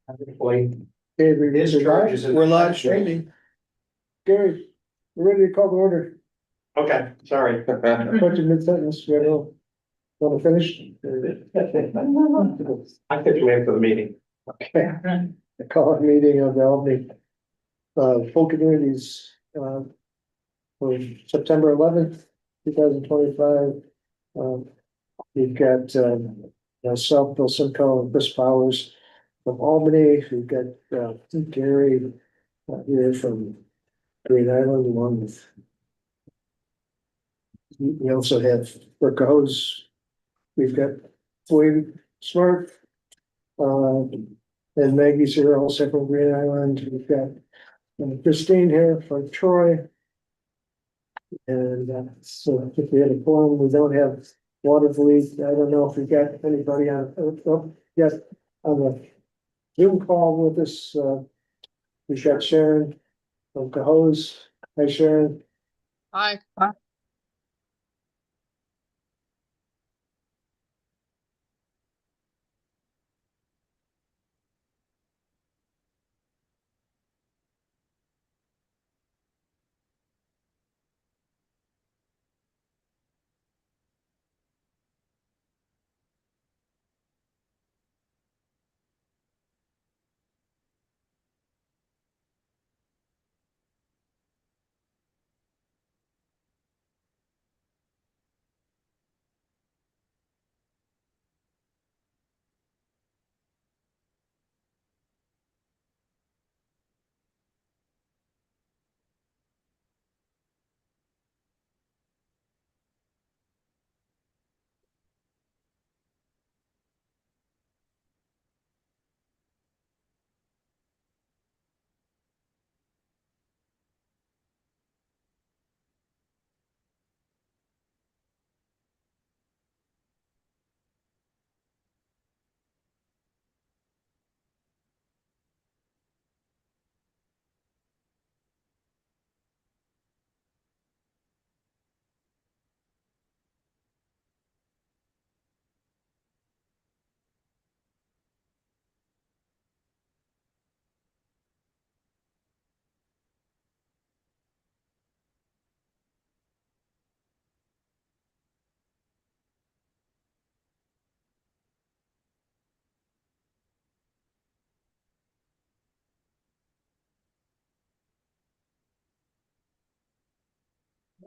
Like, Okay, his charges. we're live streaming. Gary, we're ready to call the order. Okay, sorry. Question mid-sentence, you want to finish? I think we have for the meeting. Okay, the call a meeting of the Albany, full communities, for September 11th, 2025. We've got, myself, Bill Simcoe, and Chris Powers from Albany. We've got, Gary, here from Green Island, along with. We also have Brooke Hose. We've got Floyd Smart. And Maggie's here also from Green Island. We've got Christine here from Troy. And so if we had a forum, we don't have Waterville. I don't know if we got anybody yet on the Zoom call with us. We've got Sharon from Cahos. Hi, Sharon. Hi.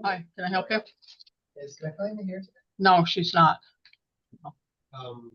Hi, can I help you? Is Kathleen here? No, she's not. Um,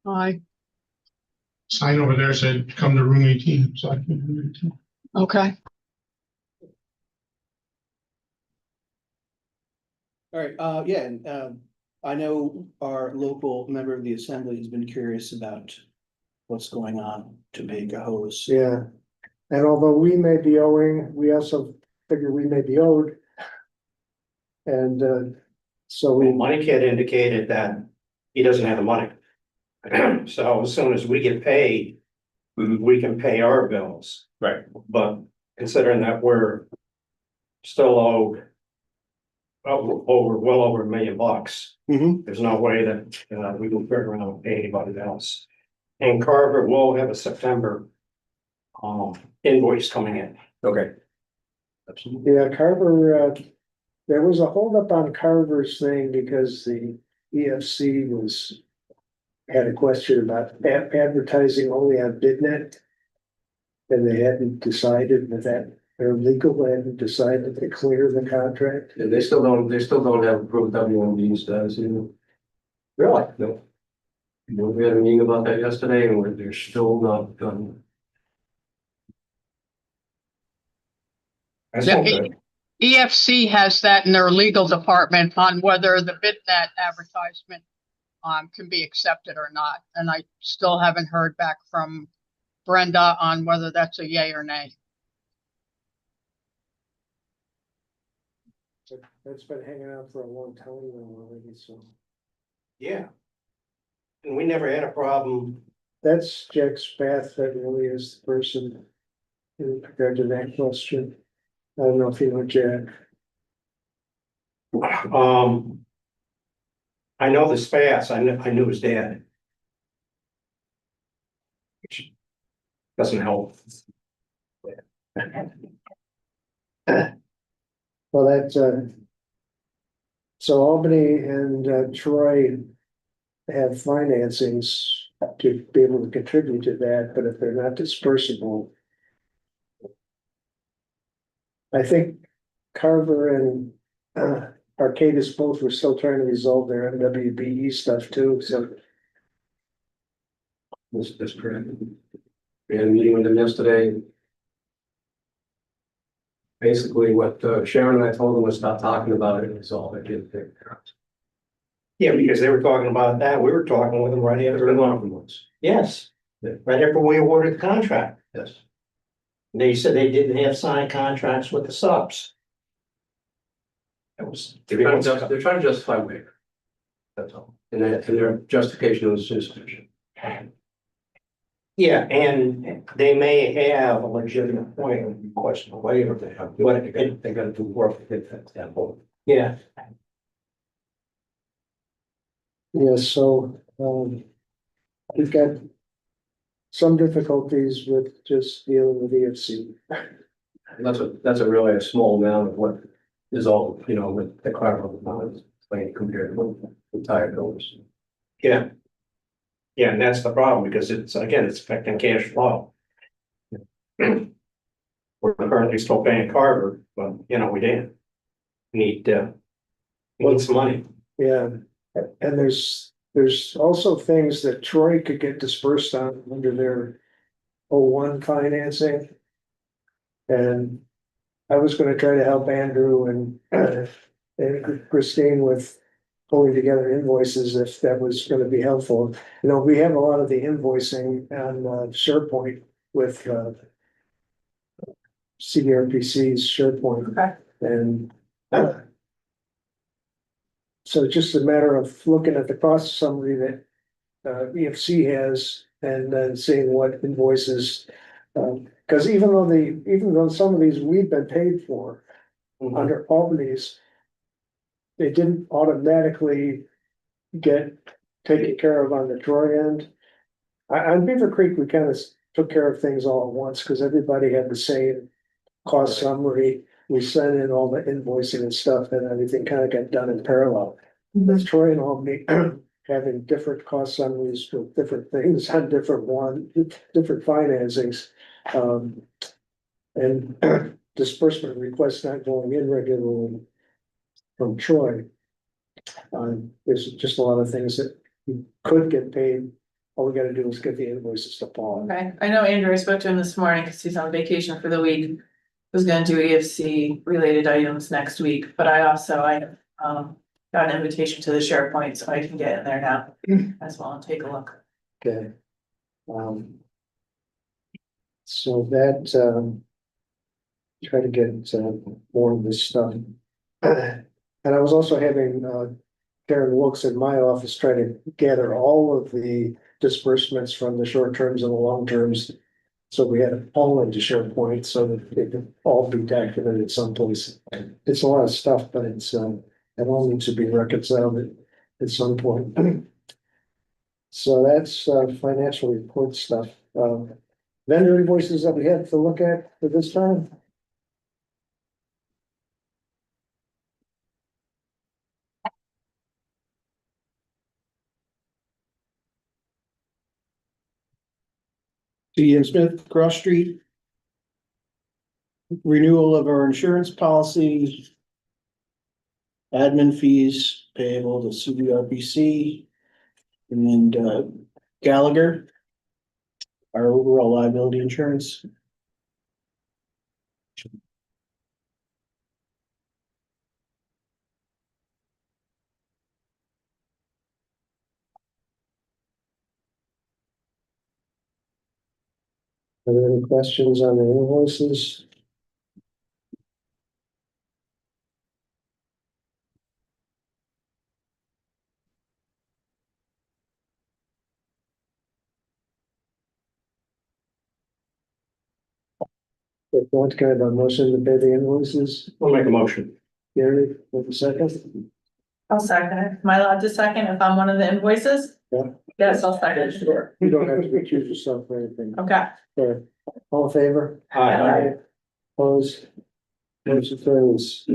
Hi, Sign over there said, come to room 18, so I came to room 18. okay. All right, yeah, and I know our local member of the assembly has been curious about what's going on to make a hose. Yeah. And although we may be owing, we also figure we may be owed. And so Well, we, Money Kid indicated that he doesn't have the money. So as soon as we get paid, we can pay our bills. Right. But considering that we're still owed well over $1 million, Mhm. there's no way that we can turn around and pay anybody else. And Carver will have a September invoice coming in. Okay. yeah, Carver, there was a holdup on Carver's thing because the EFC had a question about advertising only on BidNet. And they hadn't decided that their legal hadn't decided to clear the contract. And they still don't have approved WMD status either. Really? No. We had a meeting about that yesterday and they're still not done. That's Yeah, not good. EFC has that in their legal department on whether the BidNet advertisement can be accepted or not. And I still haven't heard back from Brenda on whether that's a yay or nay. That's been hanging out for a long time now, already, so. Yeah. And we never had a problem. That's Jack Spath that really is the person in regard to that question. I don't know if you know Jack. I know the Spats, I knew his dad. Which doesn't help. Well, so Albany and Troy have financings to be able to contribute to that, but if they're not dispersible. I think Carver and Arcadis both were still trying to resolve their MWBE stuff too, so. That's correct. We had a meeting with them yesterday. Basically, what Sharon and I told them was stop talking about it, it's all that did there. Yeah, because they were talking about that, we were talking with them right There's after. been one of them once. Yes, right after we awarded the contract. Yes. They said they didn't have signed contracts with the subs. That was. They're trying to justify waiver. That's all. And their justification was insufficient. Yeah, and they may have a legitimate point of question of waiver. They have, But they gotta do work to get that whole. Yeah, Yeah, so, we've got some difficulties with just dealing with EFC. That's a really a small amount of what is all, with the Carver amount compared to the entire buildings. yeah. Yeah, and that's the problem, because it's affecting cash flow. We're currently still paying Carver, but we didn't. Need some money. Yeah, and there's also things that Troy could get dispersed on under their 01 financing. And I was gonna try to help Andrew and Christine with pulling together invoices if that was gonna be helpful. We have a lot of the invoicing on SharePoint with CDRPC's SharePoint. Okay. And so just a matter of looking at the cost summary that EFC has and then seeing what invoices. Because even though some of these we've been paid for under Albany's, they didn't automatically get taken care of on the Troy end. On Beaver Creek, we kind of took care of things all at once because everybody had the same cost summary. We sent in all the invoicing and stuff and everything kind of got done in parallel. With Troy and Albany having different cost summaries for different things on different financings. And disbursement requests not going in regularly from Troy. There's just a lot of things that you could get paid all we gotta do is get the invoices to Paul. Okay, I know Andrew, I spoke to him this morning because he's on vacation for the week. Was gonna do EFC related items next week, but I got an invitation to the SharePoint, so I can get in there now as well and take a look. Okay. So that, try to get, more of this stuff. And I was also having, Karen Wilkes in my office try to gather all of the disbursements from the short terms and the long terms. So we had it all into SharePoint so that it could all be documented someplace. It's a lot of stuff, but it's, it all needs to be reconciled at some point. So that's, financial report stuff. Vendor invoices that we have to look at for this time. T. M. Smith, Cross Street. Renewal of our insurance policy. Admin fees payable to CVRPC. And Gallagher. Our overall liability insurance. Are there any questions on the invoices? If not, kind of a motion to pay the invoices, I'll make a motion. Gary, with a second. I'll second it. Am I allowed to second if I'm one of the invoices? Yeah. Yes, I'll second. Sure. You don't have to recuse yourself for anything. Okay. Okay. All in favor? Aye. Opposed? Motion carries.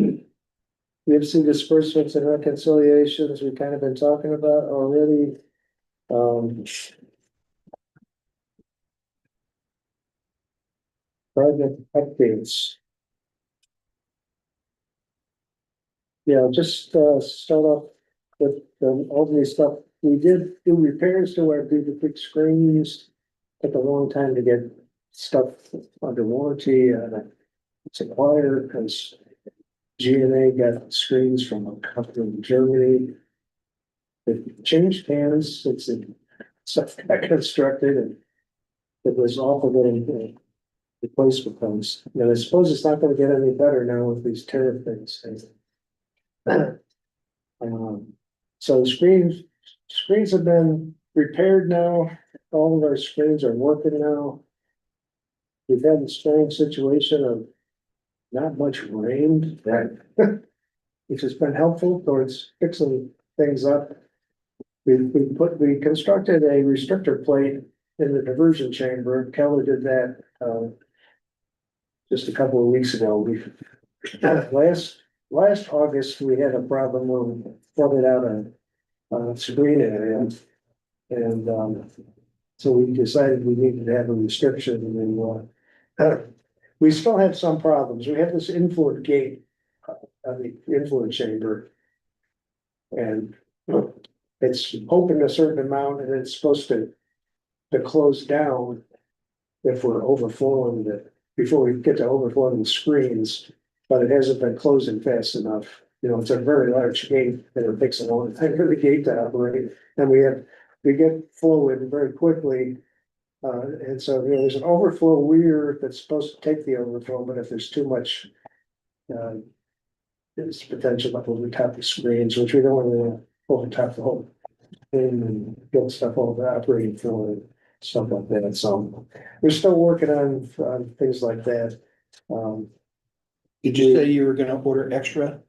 EFC disbursements and reconciliations, we've kind of been talking about already. Project updates. Yeah, just start off with Albany stuff. We did do repairs to our big screens. Took a long time to get stuff under warranty. It's acquired because G&A got screens from a company in Germany. It changed hands since it got constructed, and it was awful getting replacement comes. And I suppose it's not going to get any better now with these tariff things. So screens have been repaired now. All of our screens are working now. We've had a strange situation of not much rain, right? Which has been helpful towards fixing things up. We constructed a restrictor plate in the diversion chamber. Keller did that just a couple of weeks ago. Last August, we had a problem where we flooded out a screen area. And so we decided we needed to have a restriction, and we still have some problems. We have this inflow gate on the inflow chamber. And it's open a certain amount and it's supposed to close down if we're overflowing before we get to overflowing the screens, but it hasn't been closing fast enough. You know, it's a very large gate and it takes a long time for the gate to operate, and we get flow in very quickly. And so there's an overflow weir that's supposed to take the overflow, but if there's too much, there's potential up over the top of screens, which we don't want to overtop the whole thing and get stuff over operating flow and stuff like that. So we're still working on things like that. Did you say you were gonna order extra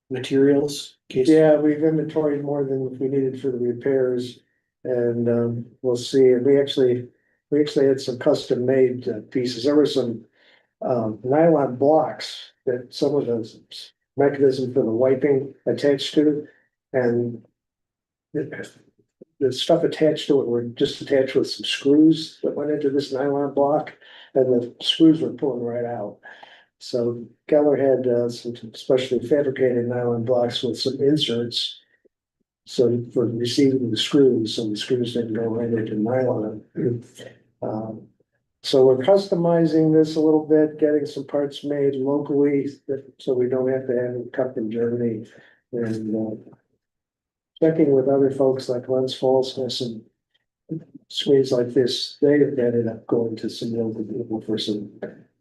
materials? in case- Yeah, we've inventoried more than we needed for the repairs, and we'll see. And we actually had some custom made pieces. There were some nylon blocks that some of the mechanism for the wiping attached to, and the stuff attached to it were just attached with some screws that went into this nylon block, and the screws were pulling right out. So Keller had some specially fabricated nylon blocks with some inserts. So for receiving the screws, so the screws didn't go right into nylon. So we're customizing this a little bit, getting some parts made locally, so we don't have to have them cut in Germany. And checking with other folks like Lens Falls has some screens like this, they have ended up going to some local people for some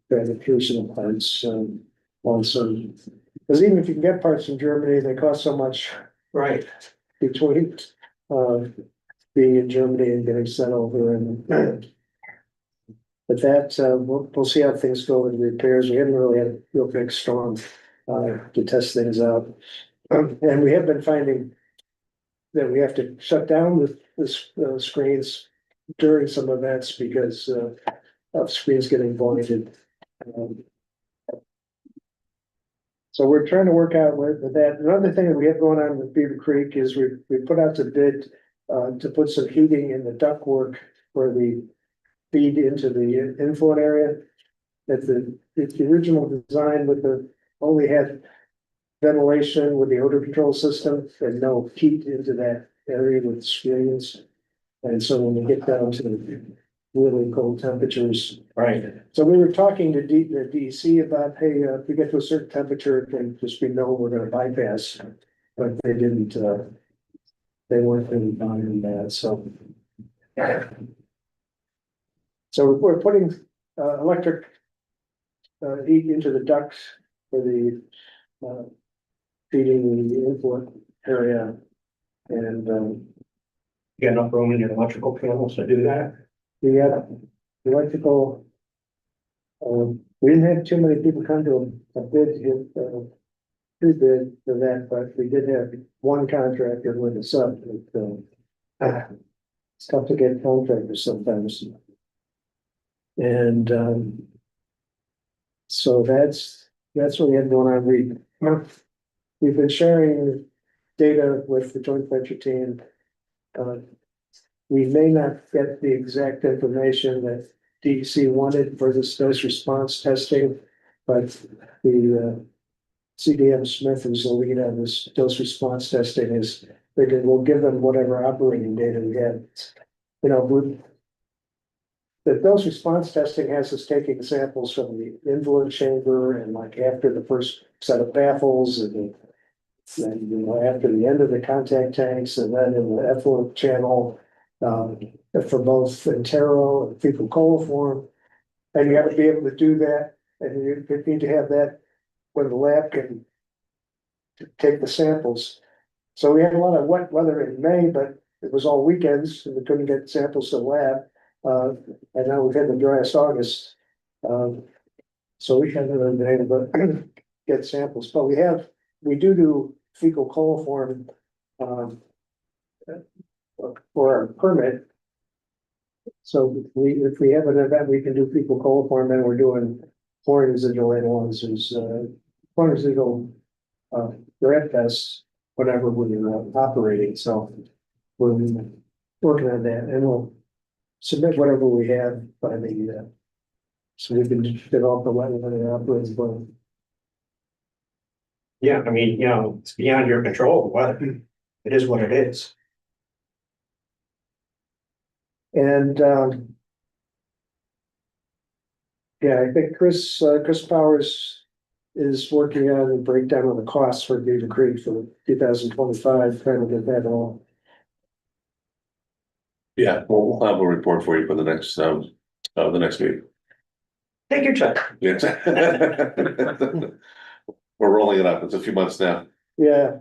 fabrication of parts. On some, because even if you can get parts from Germany, they cost so much Right. between being in Germany and getting sent over. And but that we'll see how things go with the repairs. We haven't really had a real big storm to test things out. And we have been finding that we have to shut down the screens during some events because of screens getting voided. So we're trying to work out with that. Another thing that we have going on with Beaver Creek is we put out the bid to put some heating in the ductwork for the feed into the inflow area. That the original design with only had ventilation with the odor control system and no heat into that area with screens. And so when we get down to really cold temperatures. Right. So we were talking to the DEC about, hey, if we get to a certain temperature, then just we know we're gonna bypass. But they didn't, they weren't really buying that, so. So we're putting electric heat into the ducts for the feeding the input area. And You got enough room in your electrical panels to do that? we had electrical. We didn't have too many people come to a bid, pre-bid for that, but we did have one contractor with us up. It's tough to get contractors sometimes. And so that's what we had going on. We've been sharing data with the joint venture team. We may not get the exact information that DEC wanted for this dose response testing, but the CDM Smith, who's the lead on this dose response testing, is figured we'll give them whatever operating data we have. You know, the dose response testing has us taking samples from the invalid chamber and like after the first set of baffles and then, you know, after the end of the contact tanks and then in the effluent channel for both entero and fecal coliform. And you have to be able to do that, and you need to have that when the lab can take the samples. So we had a lot of wet weather in May, but it was all weekends and we couldn't get samples to the lab. And now we've had the driest August. So we haven't really been able to get samples, but we do fecal coliform for our permit. So if we have an event, we can do fecal coliform, and we're doing chlorine residual analyzers, chlorine residual direct tests, whatever we're operating. So we're working on that, and we'll submit whatever we have by the so we can develop the wetland and operating plan. Yeah, I mean, you know, it's beyond your control, the weather. It is what it is. And yeah, I think Chris Powers is working on a breakdown of the costs for Beaver Creek for 2025, trying to get that all. Yeah, we'll have a report for you for the next week. Take your time. Yes. We're rolling it up. It's a few months now. Yeah,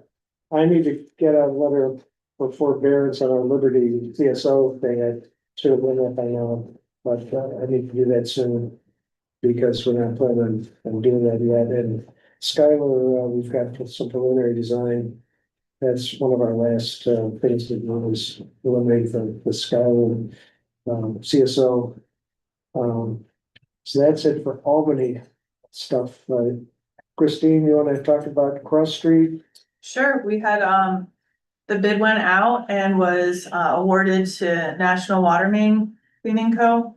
I need to get a letter for forbearance on our Liberty CSO thing. I should have done that by now, but I need to do that soon because we're not planning on doing that yet. And Skylar, we've got some preliminary design. That's one of our last things to do is eliminate the Skylar CSO. So that's it for Albany stuff. Christine, you want to talk about Cross Street? Sure, we had, the bid went out and was awarded to National Water Main Cleaning Co.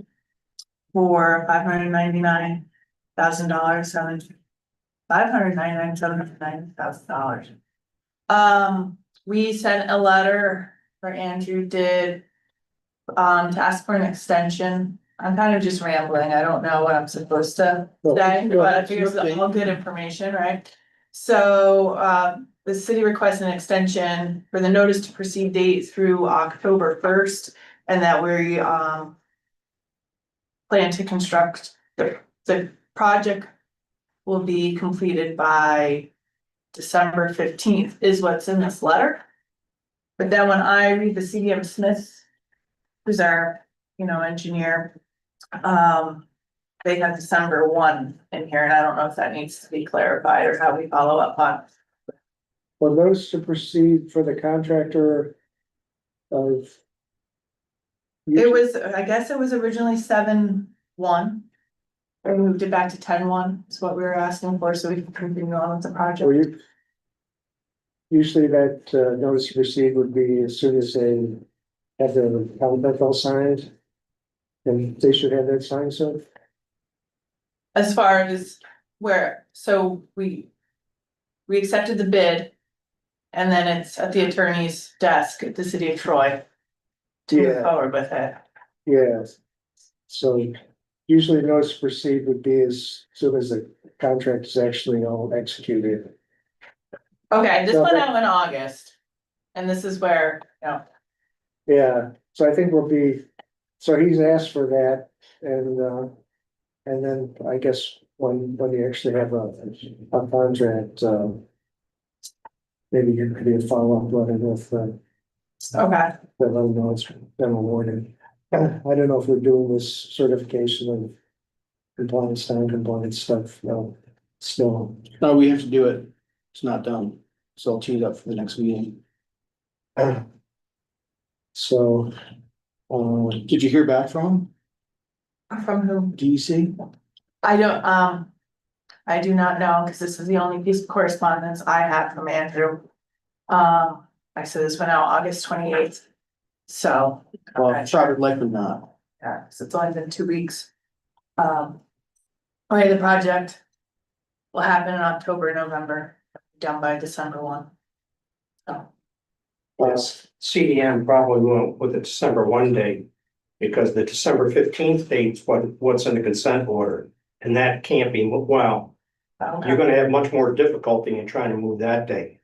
for $599,000. we sent a letter, or Andrew did, to ask for an extension. I'm kind of just rambling. I don't know what I'm supposed to say, but I figure it's all good information, right? So, the city requests an extension for the notice to proceed date through October first, and that we, plan to construct, the project will be completed by December 15th is what's in this letter. But then when I read the CDM Smith, who's our, engineer, they have December 1 in here, and I don't know if that needs to be clarified or how we follow up on. Well, those to proceed for the contractor of. It was, I guess it was originally 7/1. I moved it back to 10/1 is what we were asking for, so we can continue on with the Well, project. usually that notice to proceed would be as soon as they have the contract all signed. And they should have that signed soon. As far as where, so we accepted the bid. And then it's at the attorney's desk at the city of Troy to move Yeah. forward with it. Yes. So usually notice to proceed would be as soon as the contract is actually all executed. Okay, this So went that- out in August. And this is where, Yeah, so I think we'll be, so he's asked for that and then I guess when you actually have a contract, maybe it could be a follow-up letter with, okay, that let them know it's been awarded. I don't know if we're doing this certification of compliance, non-compliance stuff, no, still. No, we have to do it. It's not done. So I'll tee it up for the next meeting. So, Did you hear back from from whom? DEC? I don't, I do not know, because this is the only piece of correspondence I have from Andrew. I said this went out August 28th. So. I'm Well, not sure. probably likely not. Yeah, so it's only been 2 weeks. Okay, the project will happen in October, November, done by December 1. So, Yes, CDM probably went with the December 1 date. Because the December 15th date's what's in the consent order, and that can't be, well, you're gonna have much more difficulty in trying to move that date.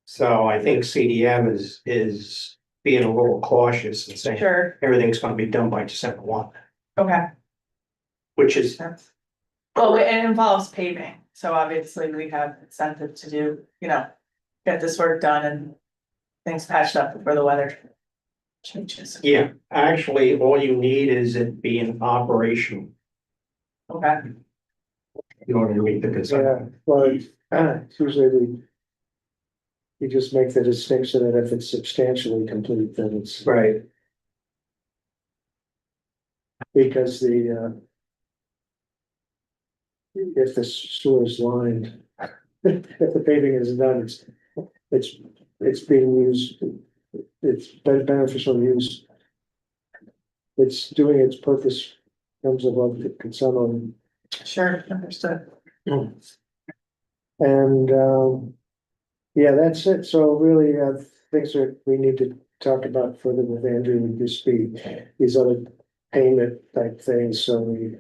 So I think CDM is being a little cautious and saying sure, everything's gonna be done by December 1, okay. which is, Well, it involves paving, so obviously we have incentive to do, get this work done and things patched up before the weather changes. yeah, actually, all you need is it being operational Okay, in order to meet the consent. yeah, well, it's usually you just make the distinction that if it's substantially complete, then it's. Right, Because if the sewer is lined, if the paving is done, it's being used, it's beneficial use. It's doing its purpose in terms of what the consent on. sure, understood. And, yeah, that's it. So really, things that we need to talk about further with Andrew would just be these other payment type things. So we,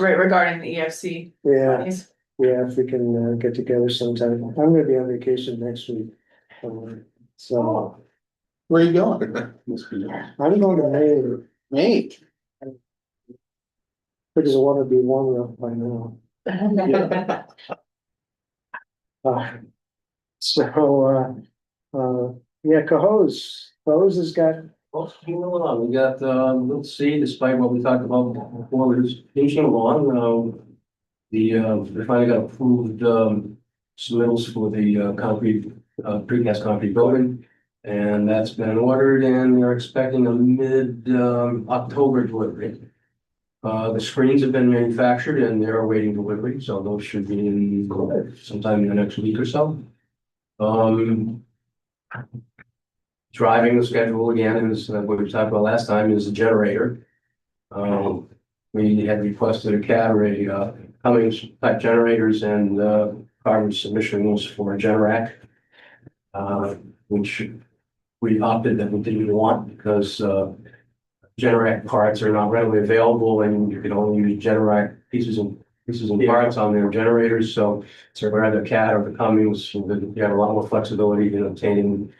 Right, regarding the EFC yeah, monies. yeah, if we can get together sometime. I'm gonna be on vacation next week. So Where are you going? I'm going to Maine May. because I want to be warmer up by now. Yeah, Cohoes has got, Well, moving along, we got, let's see, despite what we talked about before, we're just inching along, we finally got approved, submittals for the, concrete, precast concrete building. And that's been ordered and they're expecting a October delivery. The screens have been manufactured and they're awaiting delivery, so those should be in sometime in the next week or so. Driving the schedule again is what we talked about last time is a generator. We had requested a Category Cummins type generators and Carmen's submission was for a Generac. which we opted that we didn't want because, Generac parts are not readily available and you can only use Generac pieces and parts on their generators. So whether the CAT or the Cummins, you have a lot more flexibility in obtaining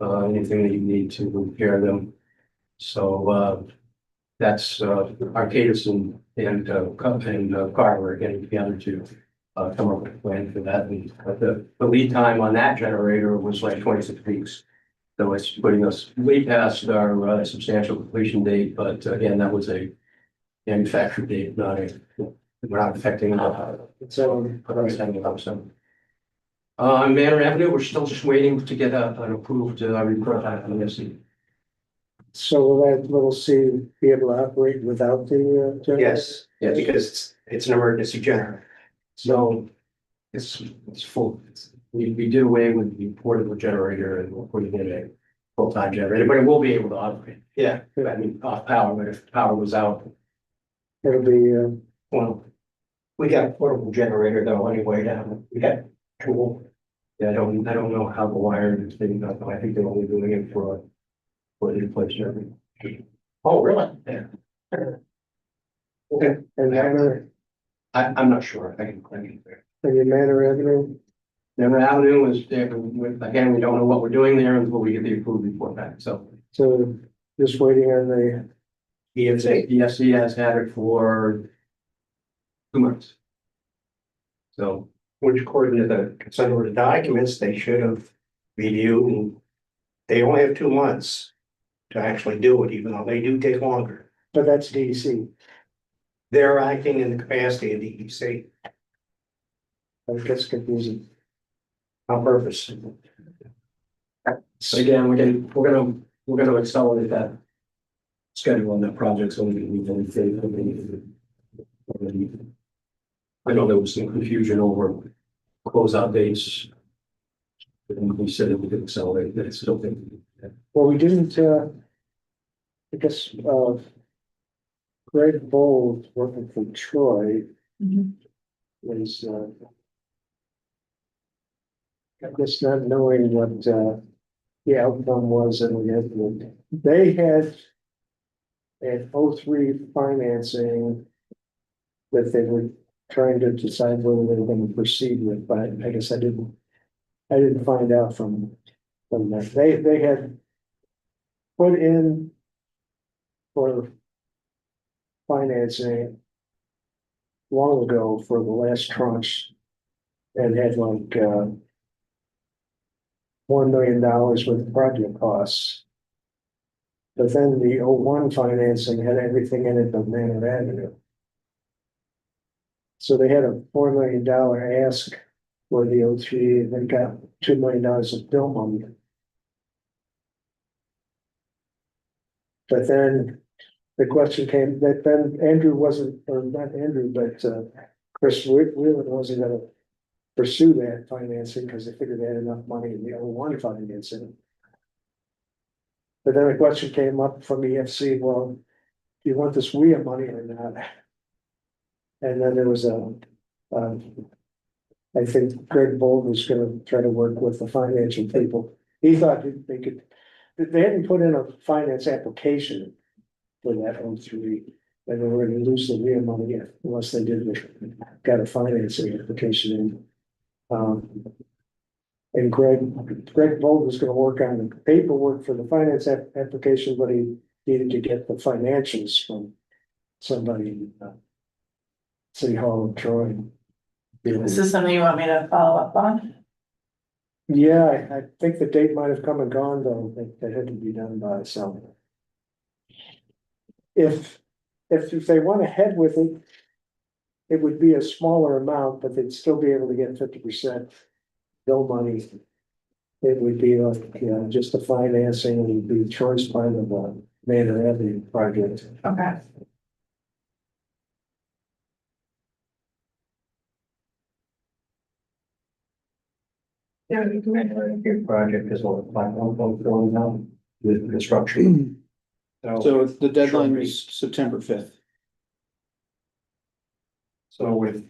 anything that you need to repair them. So that's Arcadis and Carver are getting together to come up with a plan for that. But the lead time on that generator was like 26 weeks. So it's putting us way past our substantial completion date, but again, that was a manufacturer date, not a, we're not affecting Manor Avenue, we're still just waiting to get an approved report from the FC. So will that little C be able to operate without the? generator? Yes, Yes. because it's an emergency generator. So it's full. We did away with the portable generator and we're putting in a full-time generator, but it will be able to operate. Yeah, I mean, off power, but if power was out, It'll be, well, we got a portable generator though anyway down. We got two. yeah, I don't know how the wiring is being done. I think they're only doing it for the replacement generator. Oh, really? Yeah. and Manor, I'm not sure. I can and your Manor Avenue, Denver Avenue is there, again, we don't know what we're doing there until we get the approved report back, so. so just waiting on the, EFC has had it for 2 months. So, Which according to the consent order documents, they should have reviewed and they only have 2 months to actually do it, even though they do take longer. but that's DEC. They're acting in the capacity of the DEC That gets confusing. on purpose. but again, we're gonna accelerate that schedule on that project, so we can save. I know there was some confusion over closeout dates. And we said that we could accelerate that, still think. Well, we didn't, I guess, Greg Bold working for Troy is, I guess not knowing what, the outcome was and we had, they had an 03 financing that they were trying to decide whether they were going to proceed with, but I guess I didn't find out from that. They had put in for financing long ago for the last tranche and had like $1 million worth of project costs. But then the 01 financing had everything in it but Manor Avenue. So they had a $4 million ask for the 03, and they got $2 million of bill money. But then the question came that then Andrew wasn't, or not Andrew, but Chris Wheelan wasn't gonna pursue that financing because they figured they had enough money in the 01 financing. But then the question came up from EFC, well, do you want this WIA money or not? And then there was I think Greg Bold was gonna try to work with the financial people. He thought they could, they hadn't put in a finance application for that 03, and they were gonna lose the WIA money unless they got a financing application in. And Greg Bold was gonna work on the paperwork for the finance application, but he needed to get the financials from somebody in City Hall of Troy. Is this something you want me to follow up on? Yeah, I think the date might have come and gone though, that had to be done by some. If they went ahead with it, it would be a smaller amount, but they'd still be able to get 50% bill money. It would be like, just the financing and be choice part of the Manor Avenue project. Okay. Yeah, your project is on the platform going down with construction. So the deadline is September 5th. So with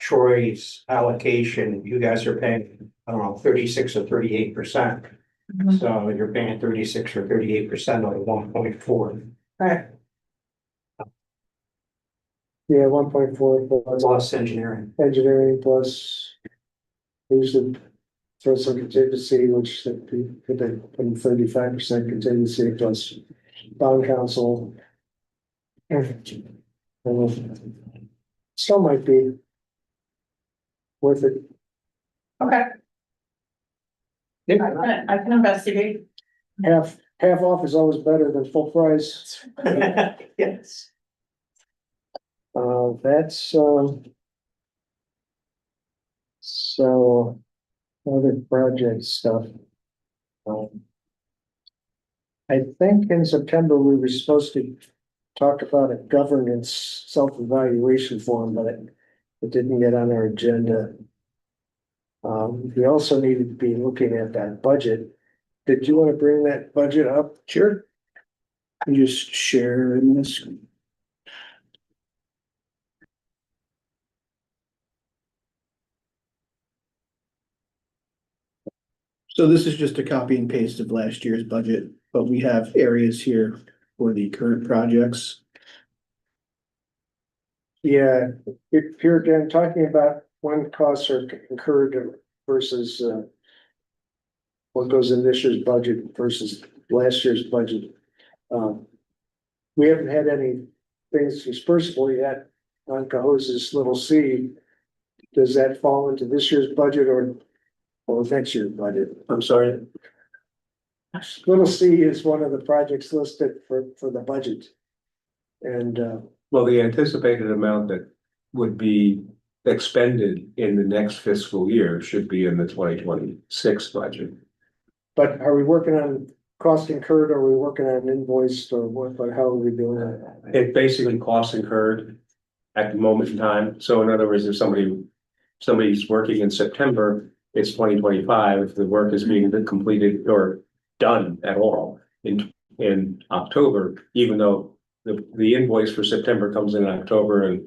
Troy's allocation, you guys are paying, I don't know, 36 or 38%. So you're paying 36 or 38% on 1.4 Right, Yeah, 1.4 plus engineering. engineering plus. Usually throw some contingency, which would be for the 35% contingency plus bond council. Still might be worth it. okay, I can investigate. Half off is always better than full price. Yes. That's, so other project stuff. I think in September, we were supposed to talk about a governance self-evaluation form, but it didn't get on our agenda. We also needed to be looking at that budget. Did you want to bring that budget up? Sure. And just share in this. So this is just a copy and paste of last year's budget, but we have areas here for the current projects. Yeah, if you're again talking about when costs are incurred versus what goes in this year's budget versus last year's budget. We haven't had any things dispersible yet on Cahose's little C. Does that fall into this year's budget or next year's budget? I'm sorry, Little C is one of the projects listed for the budget. And Well, the anticipated amount that would be expended in the next fiscal year should be in the 2026 budget. but are we working on cost incurred, or are we working on invoiced, or what, but how are we doing that? It basically costs incurred at the moment in time. So in other words, if somebody's working in September, it's 2025. If the work is being completed or done at all in October, even though the invoice for September comes in October and.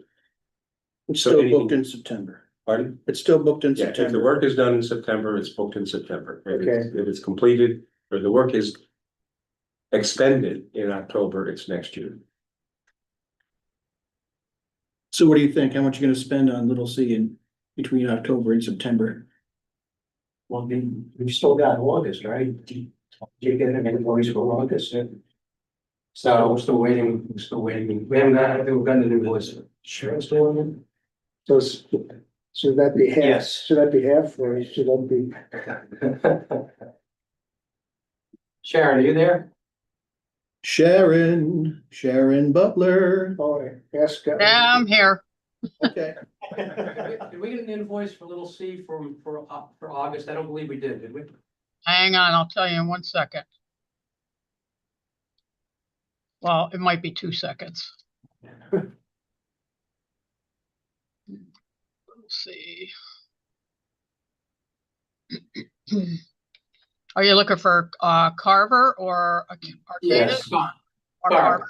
It's So still anything- booked in September. Pardon? It's still booked in Yeah, if the September. work is done in September, it's booked in September. If it's completed or the work is expended in October, it's next year. So what do you think? How much you gonna spend on Little C in between October and September? Well, we've still got August, right? You get an invoice for August. so we're still waiting, we haven't got, I think we've gotten an invoice. Sure, it's doing So should that be half? Yes. Should that be half, or should that be? Sharon, are you there? Sharon Butler. Oh, ask. Yeah, I'm here. Okay. Did we get an invoice for Little C for August? I don't believe we did we? Hang on, I'll tell you in 1 second. Well, it might be 2 seconds. Let's see. Are you looking for Carver or Arcadis? Yes. Or Carver. Carver?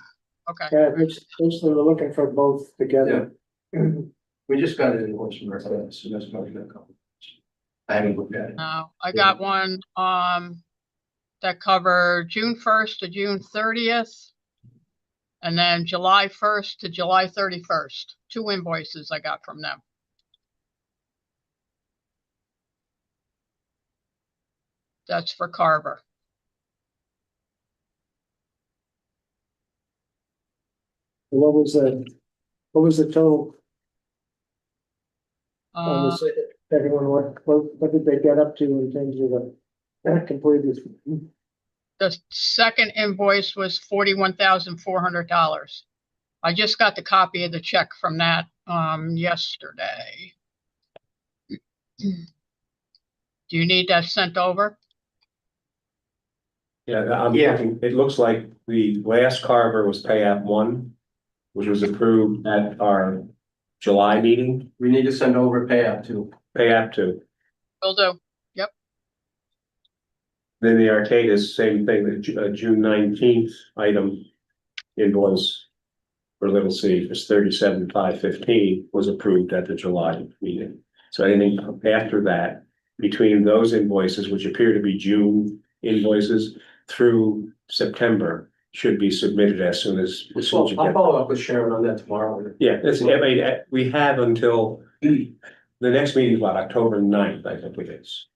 Okay, Yeah, basically, we're looking for both together. We just got an invoice from her, so that's probably gonna come. I haven't looked at it. now I got one that covered June 1st to June 30th. And then July 1st to July 31st. 2 invoices I got from them. That's for Carver. What was the total? On Uh, this, everyone, what did they get up to in terms of the completed? the second invoice was $41,400. I just got the copy of the check from that yesterday. Do you need that sent over? Yeah, Yeah. looking, it looks like the last Carver was pay app 1, which was approved at our July meeting, We need to send over a payout too. pay app 2. Will do. Then the Arcadis, same thing, the June 19th item invoice for little c is 37,515 was approved at the July meeting. So anything after that, between those invoices, which appear to be June invoices through September, should be submitted as soon as you I'll get. follow up with Sharon on that tomorrow. Yeah, I mean, we have until the next meeting is about October 9th, I think it is.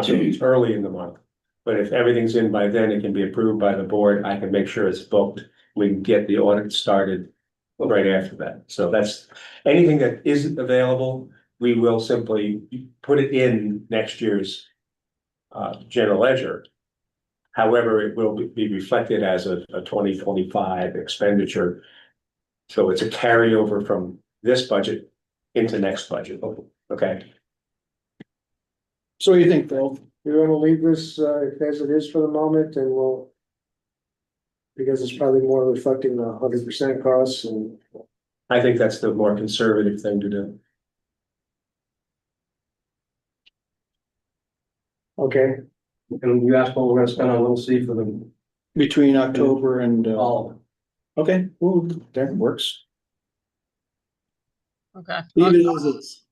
So it's early in the month, but if everything's in by then, it can be approved by the board. I can make sure it's booked. We can get the audit started right after that. So that's anything that isn't available, we will simply put it in next year's general ledger. However, it will be reflected as a 2025 expenditure. So it's a carryover from this budget into next budget, okay? So what do you think, Phil? You wanna leave this as it is for the moment and we'll. Because it's probably more reflecting the 100% costs and. I think that's the more conservative thing to do. Okay, And you asked what we're gonna spend on little c for the, Between October and, all of it. okay, well, that works. Okay. Leave it as it's.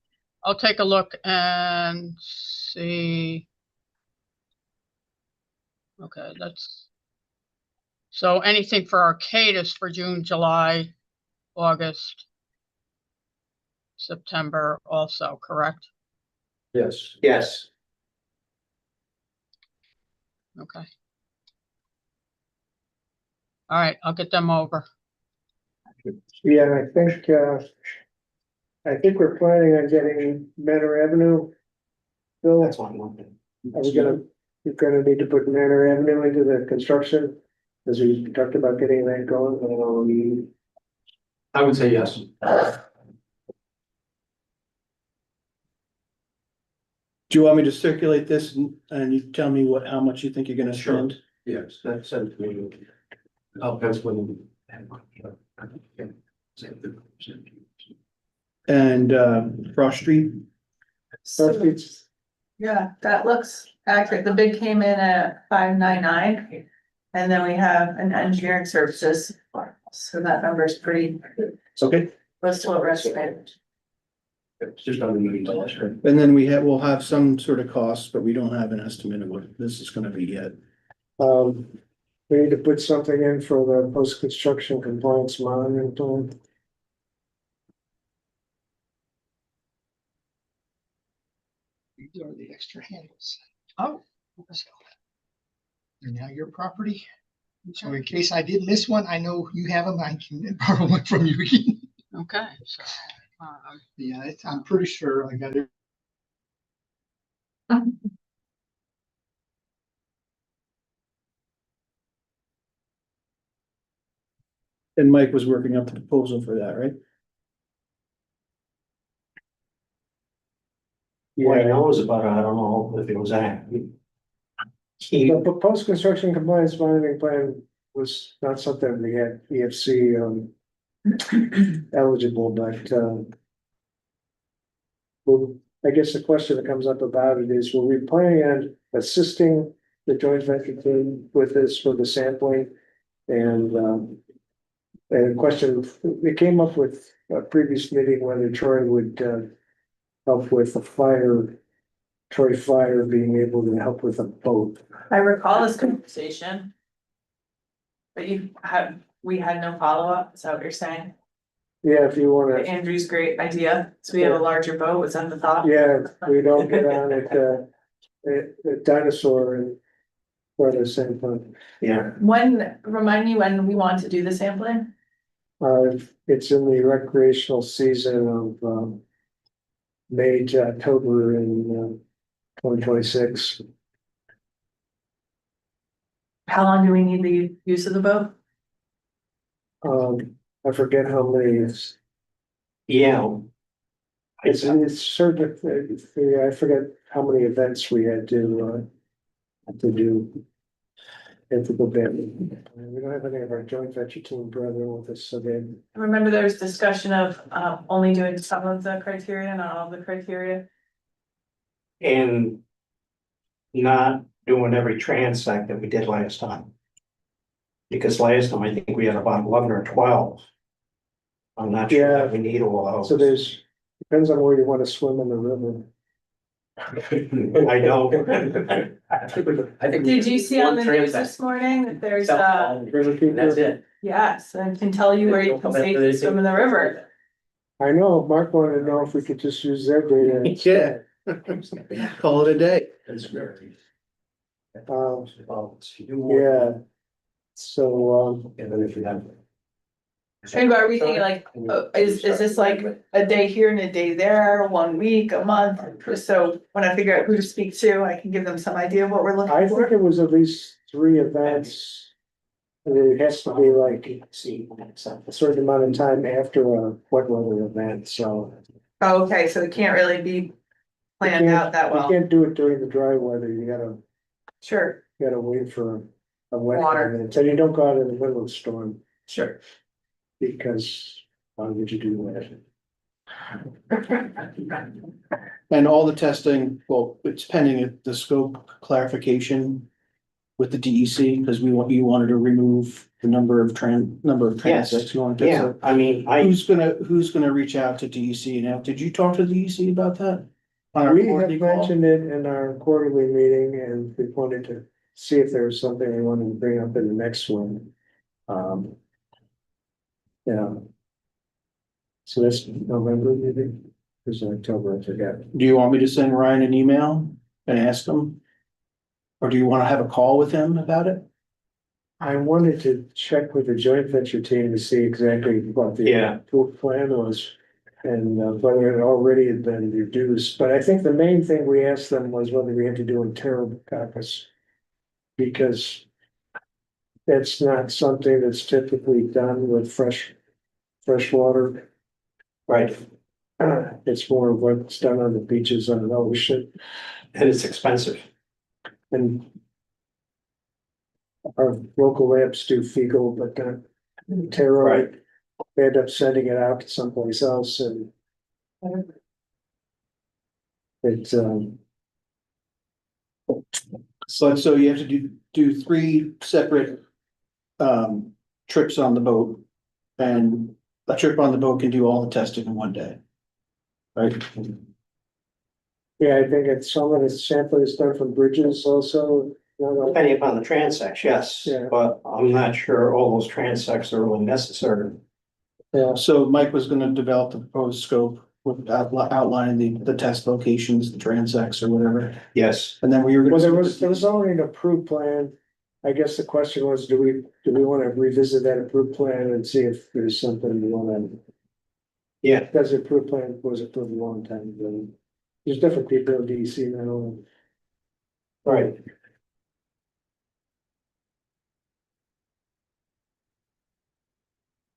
I'll take a look and see. Okay, so anything for Arcadis for June, July, August, September also, correct? Yes. Yes, Okay. All right, I'll get them over. yeah, and I think we're planning on getting Manor Avenue. Bill, that's one more thing. are we gonna, you're gonna need to put Manor Avenue into the construction? As we talked about getting that going, I would say yes. Do you want me to circulate this and you tell me how much you think you're gonna Sure. spend? Yes, that's sent to me. I'll pencil in. And, Frost Street, So, yeah, that looks accurate. The bid came in at 599. And then we have an engineering services. So that number is pretty okay, close to what we're estimating. It's just under $1 million. and then we'll have some sort of costs, but we don't have an estimate of what this is gonna be yet. we need to put something in for the post-construction compliance monitoring plan. These are the extra handles. Oh. They're now your property. So in case I did miss one, I know you have them. I can borrow one from you. Okay, so, Yeah, I'm pretty sure I got it. And Mike was working up the proposal for that, right? What he knows about it, I don't know if it was accurate. The post-construction compliance monitoring plan was not something we had EFC eligible, but well, I guess the question that comes up about it is, were we planning on assisting the joint venture team with this for the sampling? And a question, it came up with a previous meeting whether Troy would help with the fire, Troy Fire being able to help with a boat. I recall this conversation. But we had no follow-up, is that what you're saying? Yeah, if you wanna, Andrew's great idea, so we have a larger boat, was that the thought? yeah, we don't get on at Dinosaur and for the same fun. Yeah, Remind me when we want to do the sampling? It's in the recreational season of May to October in 2026. How long do we need the use of the boat? I forget how many, yeah. it's certain, I forget how many events we had to do. Had to go back. We don't have any of our joint venture team brethren with us, so they. I remember there was discussion of only doing some of the criteria, not all of the criteria. And not doing every transect that we did last time. Because last time, I think we had about 11 or 12 I'm not sure that we need all those. So there's, depends on where you want to swim in the river. I know. I think. Did you see on the one news transect. this morning that there's River keeper. That's it. yes, I can tell you where you can safely swim in the river. I know, Mark wanted to know if we could just use their data. Yeah. Call it a day. That's great. Yeah. So, And then if you have. And are we thinking like, is this like a day here and a day there, 1 week, a month? Just so when I figure out who to speak to, I can give them some idea of what we're I looking think for. it was at least 3 events. And it has to be like a certain amount of time after a wet weather event, so. Oh, okay, so it can't really be planned you out that You well. can't do it during the dry weather, Sure, you gotta wait for a wet Water. event, so you don't go out in the middle of the storm, sure. because why would you do that? And all the testing, well, it's pending the scope clarification with the DEC, because you wanted to remove the number of Yes. transects you wanted to. Yeah, So I mean, who's gonna reach out to DEC now? Did you talk to the DEC about that? On our We have quarterly call? mentioned it in our quarterly meeting, and we wanted to see if there was something we wanted to bring up in the next one. Yeah. So that's November, maybe, it's October, I forget. Do you want me to send Ryan an email and ask him? Or do you wanna have a call with him about it? I wanted to check with the joint venture team to see exactly what the Yeah. plan was. And whether it already had been reduced, but I think the main thing we asked them was whether we had to do enterococcus. Because that's not something that's typically done with fresh water. right, It's more of what's done on the beaches on the ocean. and it's expensive. And our local labs do fecal, but not enteroid. Right. They end up sending it out to someplace else and it's, So you have to do 3 separate trips on the boat. And a trip on the boat can do all the testing in 1 day. Right? yeah, I think it's some of the sampling is done from bridges also. Depending upon the transects, yes, Yeah. but I'm not sure all those transects are really necessary. Yeah, So Mike was gonna develop the proposed scope with outlining the test locations, the transects or whatever. Yes, And then we were gonna. well, there was already an approved plan. I guess the question was, do we want to revisit that approved plan and see if there's something we want to? yeah, Because the approved plan was approved a long time ago. There's different people in DC now. right.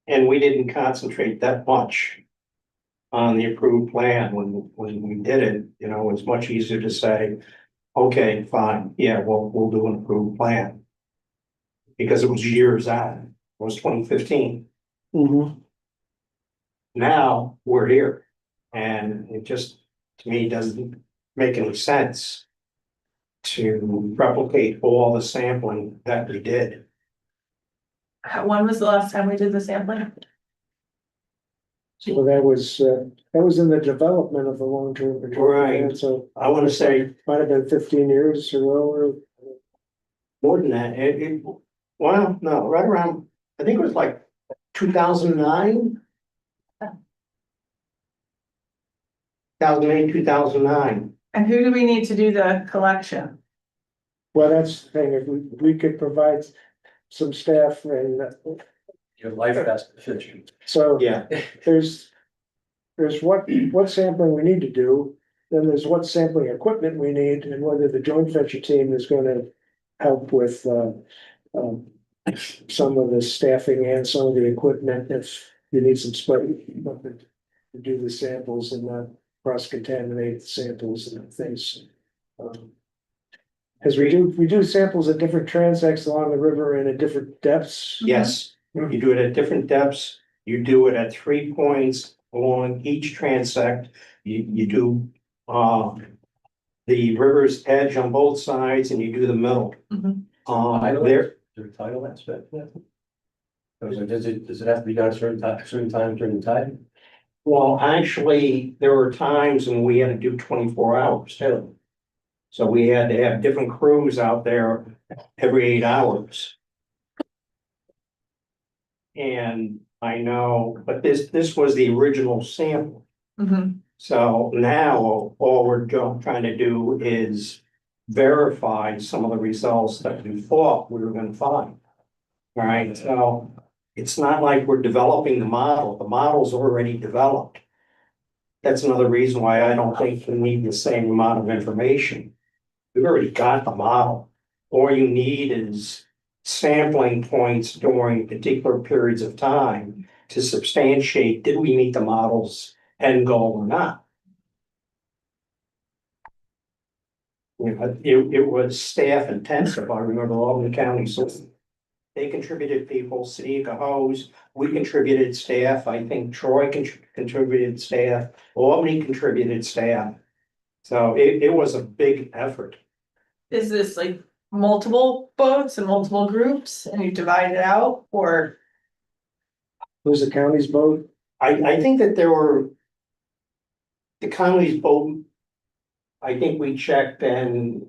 And we didn't concentrate that much on the approved plan when we did it, you know, it's much easier to say, okay, fine, yeah, we'll do an approved plan. Because it was years out, it was 2015. Mhm. Now we're here. And it just, to me, doesn't make any sense to replicate all the sampling that we did. When was the last time we did the sampling? So that was in the development of the long-term control plan, Right. so I want to say might have been 15 years or more than that, well, no, right around, I think it was like 2009. 2008, 2009. And who do we need to do the collection? well, that's the thing, if we could provide some staff and Your life has to fit you. so Yeah, there's what sampling we need to do, then there's what sampling equipment we need, and whether the joint venture team is gonna help with some of the staffing and some of the equipment, if you need some spare equipment to do the samples and not cross-contaminate the samples and things. Cause we do samples at different transects along the river and at different depths. yes, you do it at different depths, you do it at 3 points along each transect. You do the river's edge on both sides and you do the middle. Mhm. There, Your title aspect, yeah. Does it have to be done at certain times during the time? Well, actually, there were times when we had to do 24 hours too. So we had to have different crews out there every 8 hours. And I know, but this was the original sample. Mhm. So now all we're trying to do is verify some of the results that we thought we were gonna find. All right, so it's not like we're developing the model. The model's already developed. That's another reason why I don't think we need the same amount of information. We've already got the model. All you need is sampling points during particular periods of time to substantiate, did we meet the model's end goal or not? You know, it was staff intensive. I remember Albany County, so they contributed people, City of Cohoes, we contributed staff. I think Troy contributed staff, Albany contributed staff. So it was a big effort. Is this like multiple boats and multiple groups and you divide it out or? Was the county's vote? I think that there were. The county's vote. I think we checked and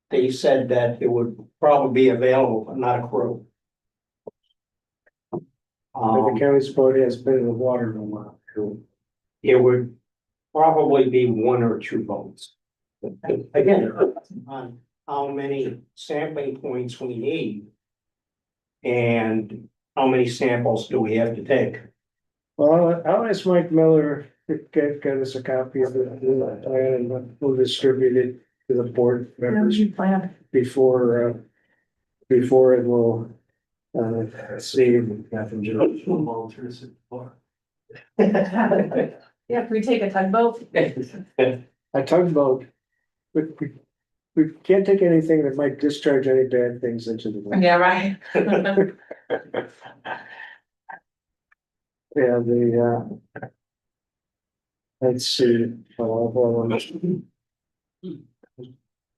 they said that it would probably be available, but not a crew. The county's vote has been in the water no more. It would probably be one or two votes. Again, on how many sampling points we need. And how many samples do we have to take? Well, I'll ask Mike Miller to get us a copy of it, and we'll distribute it to the board members Plan. before it will. See. Volunteers for. Yeah, can we take a tugboat? A tugboat. We can't take anything that might discharge any bad things into the lake. Yeah, right. Yeah, let's see.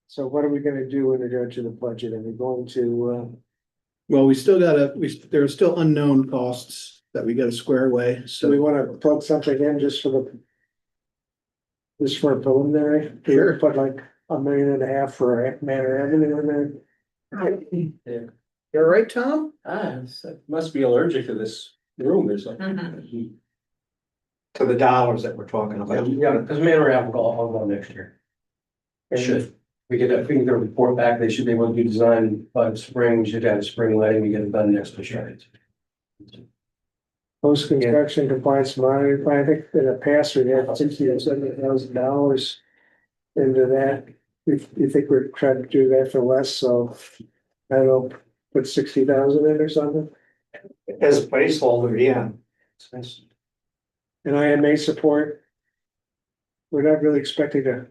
So what are we gonna do in regard to the budget? Are we going to, Well, there are still unknown costs that we gotta square away, so we so. wanna plug something in just for a preliminary? Sure. Put like $1.5 million for Manor Avenue in there. You're right, Tom? Must be allergic to this room or something. Mhm. To the dollars that we're talking about. Yeah, because Manor Ave will go next year. Should. We get a report back, they should be able to do design by the spring, we should have a spring lighting, we get it done next year. Post-construction compliance monitoring, I think in the past we had $60,000 or $70,000 into that. You think we're trying to do that for less, so I don't know, put 60,000 in or something? As a placeholder, yeah. And IMA support. We're not really expecting to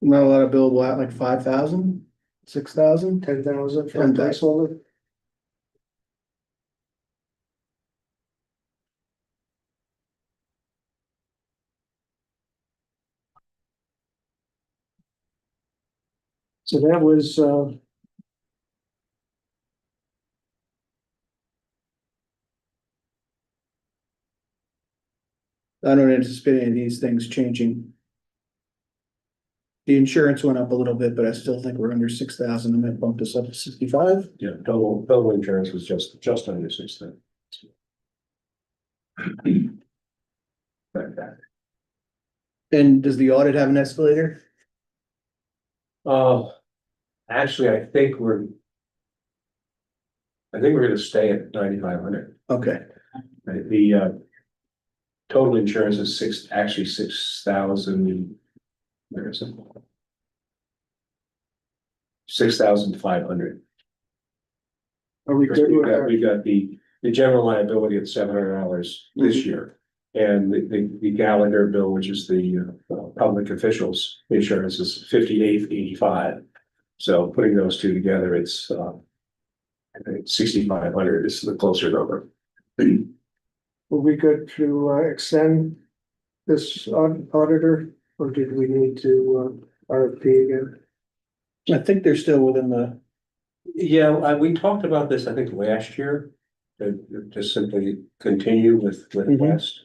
Not a lot of billable out, like 5,000, 6,000. 10,000 for a 10,000. placeholder. So that was, I don't anticipate any of these things changing. The insurance went up a little bit, but I still think we're under 6,000 and that bumped us up to 65. Yeah, double insurance was just under 6,000. And does the audit have an escalator? Actually, I think we're gonna stay at 9,500. Okay, The total insurance is 6,000. Where is it? 6,500. are we good with our? We got the general liability at $700 this year. And the Gallagher bill, which is the public officials insurance, is 58.85. So putting those two together, it's I think 6,500 is the closer number. Were we good to extend this auditor, or did we need to RFP again? I think they're still within the, Yeah, we talked about this, I think, last year. to simply continue with Mhm. West.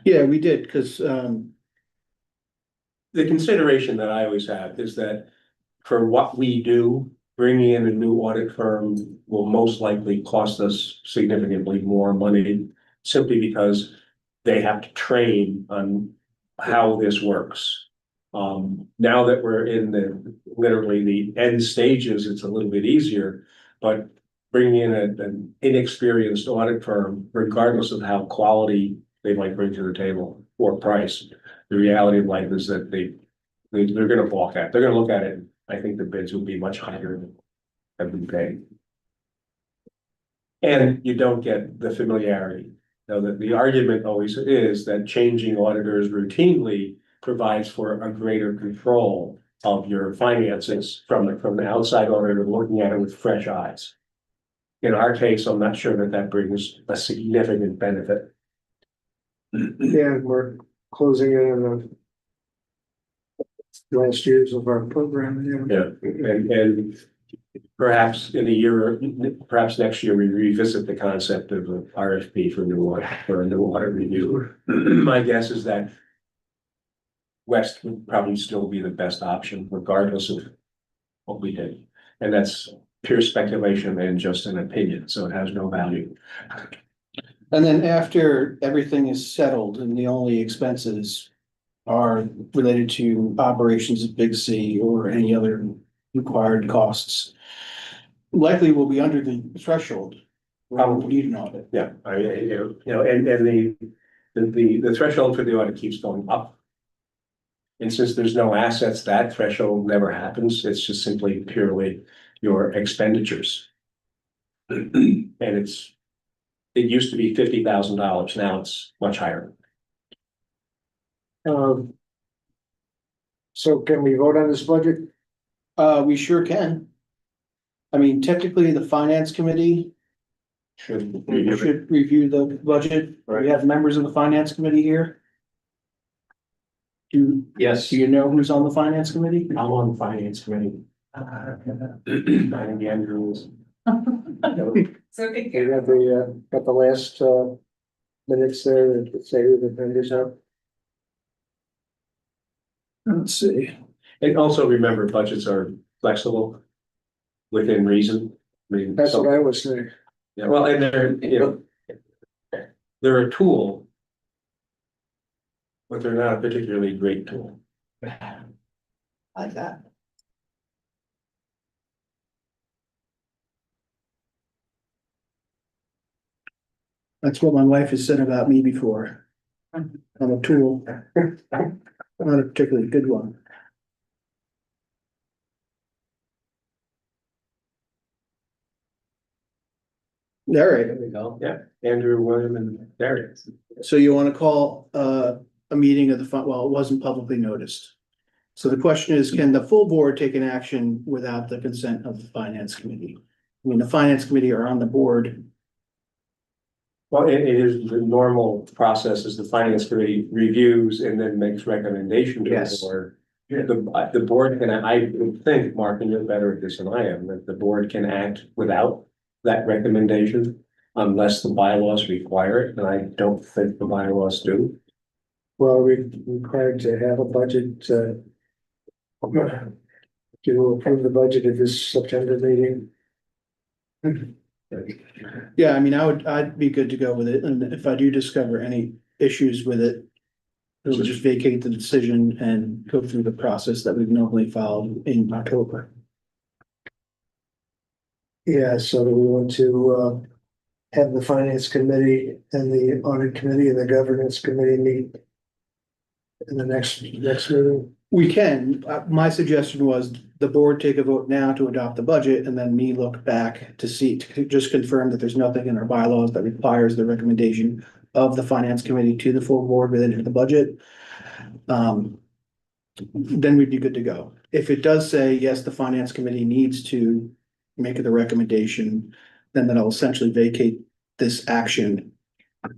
Yeah, we did, because, The consideration that I always have is that for what we do, bringing in a new audit firm will most likely cost us significantly more money simply because they have to train on how this works. Now that we're in literally the end stages, it's a little bit easier, but bringing in an inexperienced audit firm, regardless of how quality they might bring to the table or price, the reality of life is that they're gonna balk at, they're gonna look at it. I think the bids will be much higher than have been paid. And you don't get the familiarity. Now, that the argument always is that changing auditors routinely provides for a greater control of your finances from the outside auditor looking at it with fresh eyes. In our case, I'm not sure that brings a significant benefit. Yeah, we're closing in on the last years of our program. Yeah, and perhaps in a year, perhaps next year, we revisit the concept of an RFP for a new audit review. My guess is that West would probably still be the best option regardless of what we did. And that's pure speculation and just an opinion, so it has no value. and then after everything is settled and the only expenses are related to operations at Big C or any other required costs, likely will be under the threshold. Probably need an audit. Yeah, and the threshold for the audit keeps going up. And since there's no assets, that threshold never happens. It's just simply purely your expenditures. And it used to be $50,000. Now it's much higher. So can we vote on this budget? We sure can. I mean, technically, the finance committee Should should review the budget. We have members of the finance committee here. Yes, Do you know who's on the finance committee? I'm on the finance committee. I think Andrew was. So We have got the last, minutes there that say who the members are. Let's see. And also remember, budgets are flexible within reason. I mean, That's what I was saying. yeah, well, and they're a tool, but they're not a particularly great tool. Like that. That's what my wife has said about me before. I'm a tool, not a particularly good one. All right, There we go. Yeah, Andrew, William, and Darius. so you want to call a meeting of the well, it wasn't publicly noticed. So the question is, can the full board take an action without the consent of the finance committee? I mean, the finance committee are on the board. Well, it is the normal process is the finance committee reviews and then makes recommendation to the Yes. board. The board can, I would think, Mark, and you're better at this than I am, that the board can act without that recommendation unless the bylaws require it, and I don't think the bylaws do. Well, we're required to have a budget, to approve the budget at this September meeting. Yeah, I mean, I'd be good to go with it, and if I do discover any issues with it, we'll just vacate the decision and go through the process that we've normally followed in October. Yeah, so we want to, have the finance committee and the audit committee and the governance committee meet in the next meeting. We can, my suggestion was the board take a vote now to adopt the budget and then me look back to see, to just confirm that there's nothing in our bylaws that requires the recommendation of the finance committee to the full board within the budget. Then we'd be good to go. If it does say, yes, the finance committee needs to make the recommendation, then that'll essentially vacate this action.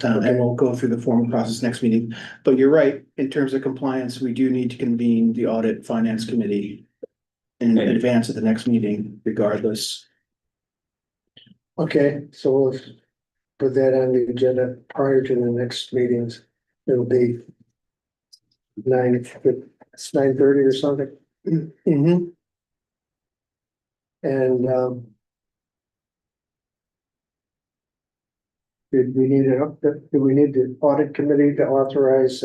And we'll go through the formal process next meeting. But you're right, in terms of compliance, we do need to convene the audit finance committee in advance of the next meeting regardless. Okay, so we'll put that on the agenda prior to the next meetings. It'll be it's 9:30 or something. Mm-hmm. And did we need the audit committee to authorize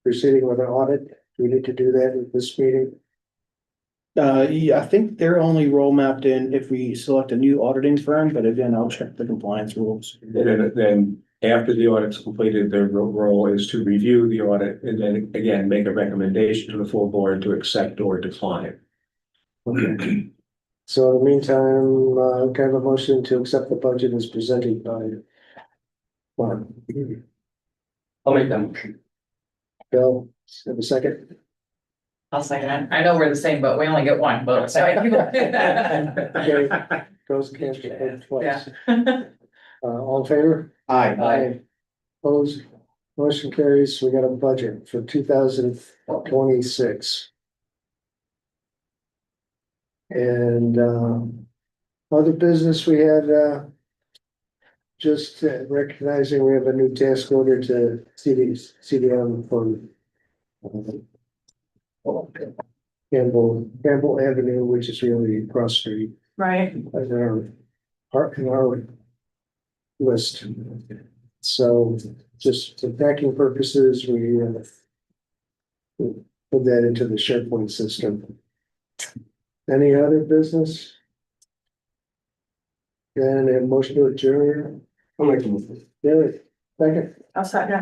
proceeding with an audit? Do we need to do that at this meeting? Yeah, I think they're only role mapped in if we select a new auditing firm, but again, I'll check the compliance rules. And then after the audit's completed, their role is to review the audit and then again, make a recommendation to the full board to accept or decline. Okay. So in the meantime, kind of a motion to accept the budget as presented by Mark. I'll make that motion. Bill, have a second? I'll second it. I know we're the same, but we only get one vote, so I can do that. Okay, goes against the vote twice. Yeah. All in favor? Aye. Opposed, motion carries. We got a budget for 2026. And other business, we had just recognizing we have a new task order to CDM for Campbell Avenue, which is really cross street Right, in our list. So just for backing purposes, we put that into the SharePoint system. Any other business? Then a motion to adjourn. I'm like, Yeah, second. I'll second.